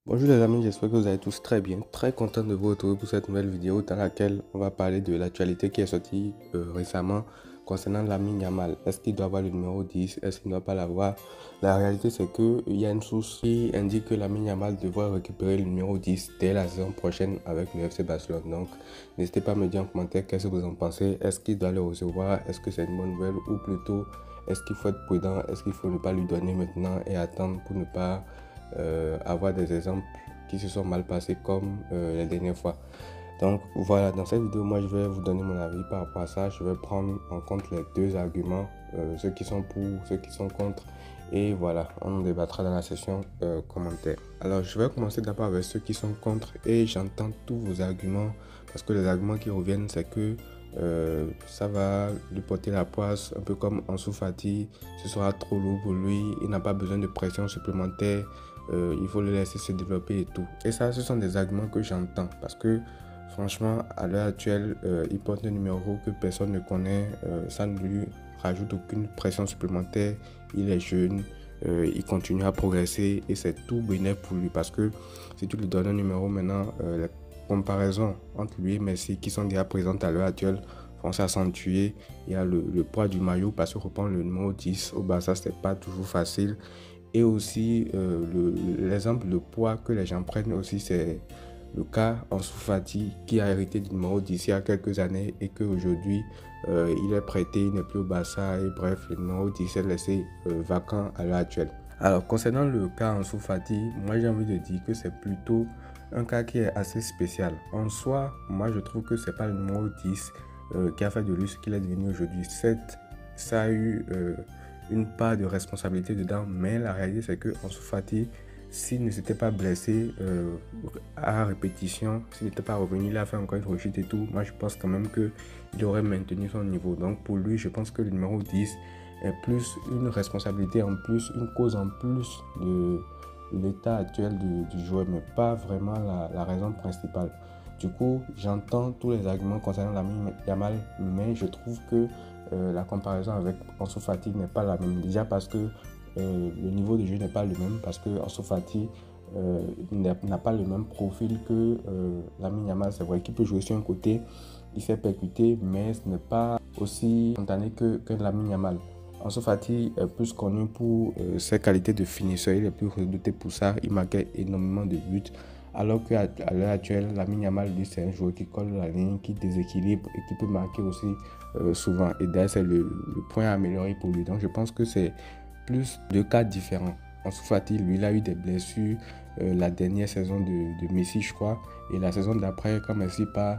Bonjour les amis, j'espère que vous allez tous très bien. Très content de vous retrouver pour cette nouvelle vidéo dans laquelle on va parler de l'actualité qui est sortie récemment concernant Lamine Yamal. Est-ce qu'il doit avoir le numéro 10? Est-ce qu'il ne doit pas l'avoir? La réalité c'est qu'il y a une source qui indique que Lamine Yamal devra récupérer le numéro 10 dès la saison prochaine avec le FC Barcelone. Donc n'hésitez pas à me dire en commentaire qu'est-ce que vous en pensez. Est-ce qu'il doit le recevoir? Est-ce que c'est une bonne nouvelle? Ou plutôt est-ce qu'il faut être prudent? Est-ce qu'il faut ne pas lui donner maintenant et attendre pour ne pas avoir des exemples qui se sont mal passés comme les dernières fois. Donc voilà, dans cette vidéo, moi je vais vous donner mon avis par rapport à ça. Je vais prendre en compte les deux arguments, ceux qui sont pour, ceux qui sont contre. Et voilà, on débattra dans la session commentaires. Alors je vais commencer d'abord avec ceux qui sont contre et j'entends tous vos arguments parce que les arguments qui reviennent c'est que ça va lui porter la poisse, un peu comme Ansu Fati, ce sera trop lourd pour lui, il n'a pas besoin de pression supplémentaire, il faut le laisser se développer et tout. Et ça, ce sont des arguments que j'entends parce que franchement, à l'heure actuelle, il porte un numéro que personne ne connaît, ça ne lui rajoute aucune pression supplémentaire, il est jeune, il continue à progresser et c'est tout bénéf pour lui parce que si tu lui donnes un numéro maintenant, les comparaisons entre lui et Messi qui sont déjà présentes à l'heure actuelle vont s'accentuer. Il y a le poids du maillot parce que reprendre le numéro 10 au Barça, c'est pas toujours facile. Et aussi, l'exemple de poids que les gens prennent aussi, c'est le cas Ansu Fati qui a hérité du numéro 10 il y a quelques années et qu'aujourd'hui, il est prêté, il n'est plus au Barça et bref, le numéro 10 est laissé vacant à l'heure actuelle. Alors, concernant le cas Ansu Fati, moi j'ai envie de dire que c'est plutôt un cas qui est assez spécial. En soi, moi je trouve que c'est pas le numéro 10 qui a fait de lui ce qu'il est devenu aujourd'hui. Certes, ça a eu une part de responsabilité dedans, mais la réalité c'est que Ansu Fati, s'il ne s'était pas blessé à répétition, s'il n'était pas revenu, il a fait encore une rechute et tout, moi je pense quand même qu'il aurait maintenu son niveau. Donc pour lui, je pense que le numéro 10 est plus une responsabilité en plus, une cause en plus de l'état actuel du joueur, mais pas vraiment la raison principale. Du coup, j'entends tous les arguments concernant Lamine Yamal, mais je trouve que la comparaison avec Ansu Fati n'est pas la même. Déjà parce que le niveau de jeu n'est pas le même, parce que Ansu Fati n'a pas le même profil que Lamine Yamal. C'est vrai qu'il peut jouer sur un côté, il fait percuter, mais ce n'est pas aussi spontané que Lamine Yamal. Ansu Fati est plus connu pour ses qualités de finisseur, il est plus redouté pour ça, il marquait énormément de buts. Alors qu'à l'heure actuelle, Lamine Yamal, lui, c'est un joueur qui colle la ligne, qui déséquilibre et qui peut marquer aussi souvent. Et d'ailleurs, c'est le point à améliorer pour lui. Donc, je pense que c'est plus deux cas différents. Ansu Fati, lui, il a eu des blessures la dernière saison de Messi, je crois. Et la saison d'après, quand Messi part,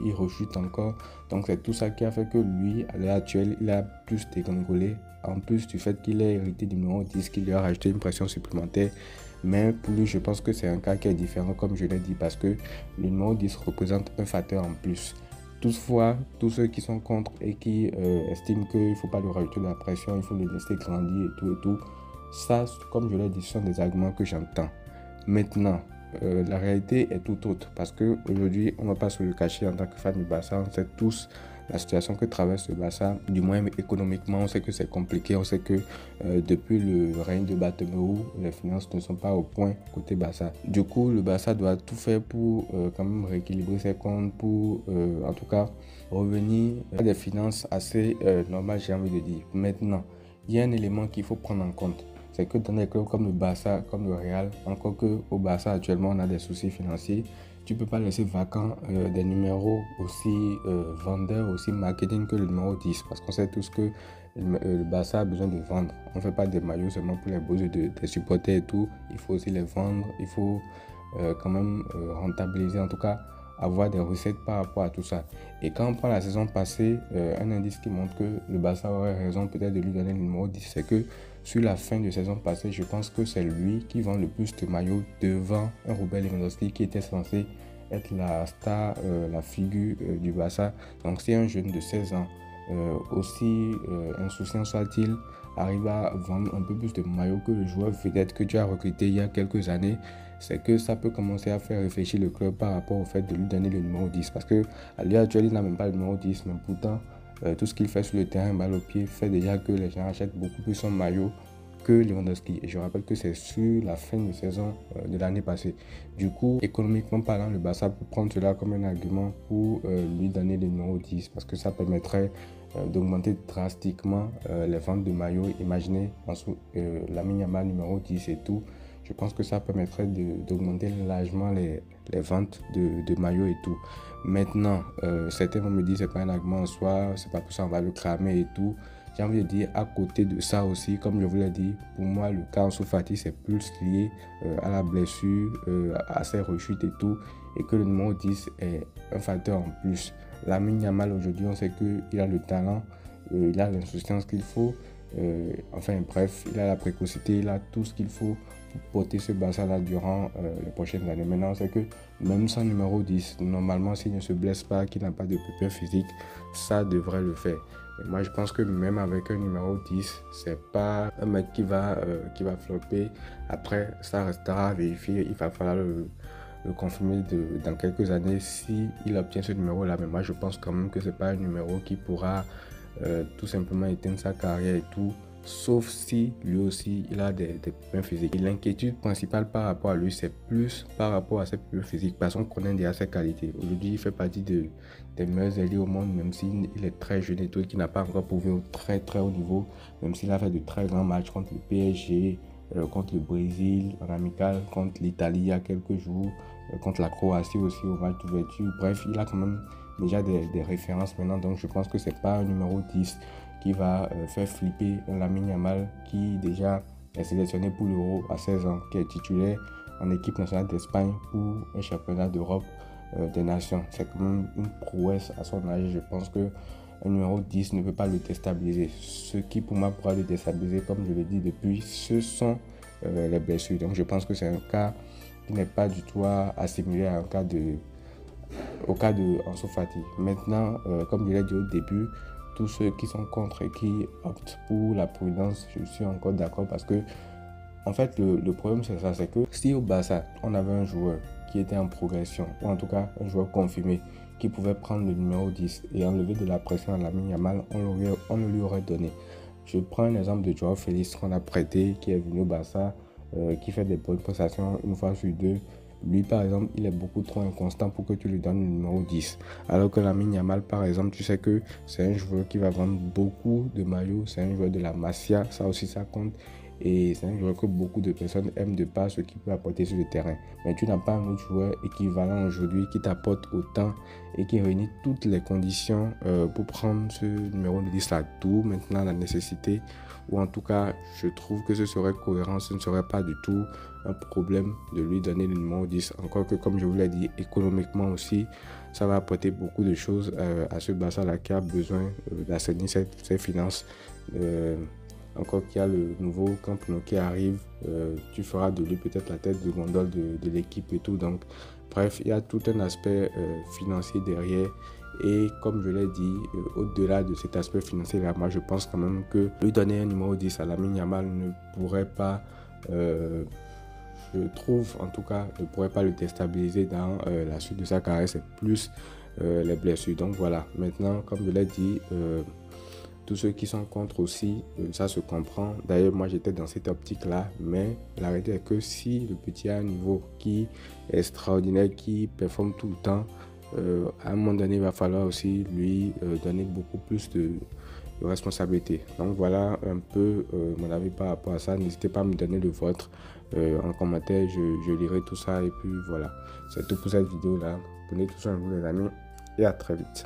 il rechute encore. Donc, c'est tout ça qui a fait que lui, à l'heure actuelle, il a plus dégringolé. En plus du fait qu'il ait hérité du numéro 10, qu'il lui a rajouté une pression supplémentaire. Mais pour lui, je pense que c'est un cas qui est différent, comme je l'ai dit, parce que le numéro 10 représente un facteur en plus. Toutefois, tous ceux qui sont contre et qui estiment qu'il ne faut pas lui rajouter de la pression, il faut le laisser grandir et tout, ça, comme je l'ai dit, ce sont des arguments que j'entends. Maintenant, la réalité est tout autre parce qu'aujourd'hui, on ne va pas se le cacher en tant que fan du Barça, on sait tous la situation que traverse le Barça, du moins économiquement, on sait que c'est compliqué, on sait que depuis le règne de Bartomeu, les finances ne sont pas au point côté Barça. Du coup, le Barça doit tout faire pour quand même rééquilibrer ses comptes, pour en tout cas revenir à des finances assez normales, j'ai envie de dire. Maintenant, il y a un élément qu'il faut prendre en compte. C'est que dans des clubs comme le Barça, comme le Real, encore qu'au Barça actuellement on a des soucis financiers, tu ne peux pas laisser vacant des numéros aussi vendeurs, aussi marketing que le numéro 10 parce qu'on sait tous que le Barça a besoin de vendre. On ne fait pas des maillots seulement pour les beaux yeux des supporters et tout. Il faut aussi les vendre, il faut quand même rentabiliser, en tout cas avoir des recettes par rapport à tout ça. Et quand on prend la saison passée, un indice qui montre que le Barça aurait raison peut-être de lui donner le numéro 10, c'est que sur la fin de saison passée, je pense que c'est lui qui vend le plus de maillots devant un Robert Lewandowski qui était censé être la star, la figure du Barça. Donc si un jeune de 16 ans, aussi insouciant soit-il, arrive à vendre un peu plus de maillots que le joueur vedette que tu as recruté il y a quelques années, c'est que ça peut commencer à faire réfléchir le club par rapport au fait de lui donner le numéro 10. Parce qu'à l'heure actuelle, il n'a même pas le numéro 10, mais pourtant, tout ce qu'il fait sur le terrain, balle au pied, fait déjà que les gens achètent beaucoup plus son maillot que Lewandowski. Et je rappelle que c'est sur la fin de saison de l'année passée. Du coup, économiquement parlant, le Barça peut prendre cela comme un argument pour lui donner le numéro 10 parce que ça permettrait d'augmenter drastiquement les ventes de maillots. Imaginez Lamine Yamal numéro 10 et tout. Je pense que ça permettrait d'augmenter largement les ventes de maillots et tout. Maintenant, certains vont me dire que c'est pas un argument en soi, c'est pas pour ça on va le cramer et tout. J'ai envie de dire, à côté de ça aussi, comme je vous l'ai dit, pour moi, le cas Ansu Fati, c'est plus lié à la blessure, à ses rechutes et tout, et que le numéro 10 est un facteur en plus. Lamine Yamal, aujourd'hui, on sait qu'il a le talent, il a l'insouciance qu'il faut, enfin bref, il a la précocité, il a tout ce qu'il faut pour porter ce Barça-là durant les prochaines années. Maintenant, c'est que même sans numéro 10, normalement, s'il ne se blesse pas, qu'il n'a pas de pépère physique, ça devrait le faire. Mais moi, je pense que même avec un numéro 10, c'est pas un mec qui va flopper. Après, ça restera à vérifier. Il va falloir le confirmer dans quelques années si il obtient ce numéro-là. Mais moi, je pense quand même que c'est pas un numéro qui pourra tout simplement éteindre sa carrière et tout. Sauf si lui aussi il a des problèmes physiques. Et l'inquiétude principale par rapport à lui, c'est plus par rapport à ses problèmes physiques, parce qu'on connaît déjà ses qualités. Aujourd'hui, il fait partie des meilleurs ailiers au monde, même s'il est très jeune et tout, et qu'il n'a pas encore prouvé au très très haut niveau, même s'il a fait de très grands matchs contre le PSG, contre le Brésil en amical, contre l'Italie il y a quelques jours, contre la Croatie aussi au match d'ouverture. Bref, il a quand même déjà des références maintenant, donc je pense que c'est pas un numéro 10 qui va faire flipper un Lamine Yamal qui déjà est sélectionné pour l'Euro à 16 ans, qui est titulaire en équipe nationale d'Espagne pour un championnat d'Europe des nations. C'est quand même une prouesse à son âge. Je pense que un numéro 10 ne peut pas le déstabiliser. Ce qui pour moi pourra le déstabiliser, comme je l'ai dit depuis, ce sont les blessures. Donc je pense que c'est un cas qui n'est pas du tout assimilé à au cas de Ansu Fati. Maintenant, comme je l'ai dit au début, tous ceux qui sont contre et qui optent pour la prudence, je suis encore d'accord parce que en fait le problème c'est ça, c'est que si au Barça on avait un joueur qui était en progression, ou en tout cas un joueur confirmé qui pouvait prendre le numéro 10 et enlever de la pression à Lamine Yamal, on le lui aurait donné. Je prends un exemple de Joao Félix qu'on a prêté, qui est venu au Barça, qui fait des bonnes prestations une fois sur deux. Lui, par exemple, il est beaucoup trop inconstant pour que tu lui donnes le numéro 10. Alors que Lamine Yamal, par exemple, tu sais que c'est un joueur qui va vendre beaucoup de maillots. C'est un joueur de la Masia, ça aussi, ça compte. Et c'est un joueur que beaucoup de personnes aiment de par ce qu'il peut apporter sur le terrain. Mais tu n'as pas un autre joueur équivalent aujourd'hui qui t'apporte autant et qui réunit toutes les conditions pour prendre ce numéro de 10 là. Tout maintenant la nécessité, ou en tout cas, je trouve que ce serait cohérent, ce ne serait pas du tout un problème de lui donner le numéro 10. Encore que, comme je vous l'ai dit, économiquement aussi, ça va apporter beaucoup de choses à ce Barça-là qui a besoin d'assainir ses finances. Encore qu'il y a le nouveau Camp Nou qui arrive, tu feras de lui peut-être la tête de gondole de l'équipe et tout. Donc, bref, il y a tout un aspect financier derrière. Et comme je l'ai dit, au-delà de cet aspect financier-là, moi je pense quand même que lui donner un numéro 10 à Lamine Yamal ne pourrait pas, je trouve en tout cas, ne pourrait pas le déstabiliser dans la suite de sa carrière. C'est plus les blessures. Donc voilà, maintenant, comme je l'ai dit, tous ceux qui sont contre aussi, ça se comprend. D'ailleurs, moi j'étais dans cette optique-là, mais la réalité est que si le petit a un niveau qui est extraordinaire, qui performe tout le temps, à un moment donné, il va falloir aussi lui donner beaucoup plus de responsabilité. Donc voilà un peu mon avis par rapport à ça. N'hésitez pas à me donner le vôtre en commentaire, je lirai tout ça et puis voilà. C'est tout pour cette vidéo là. Prenez tout soin de vous les amis et à très vite.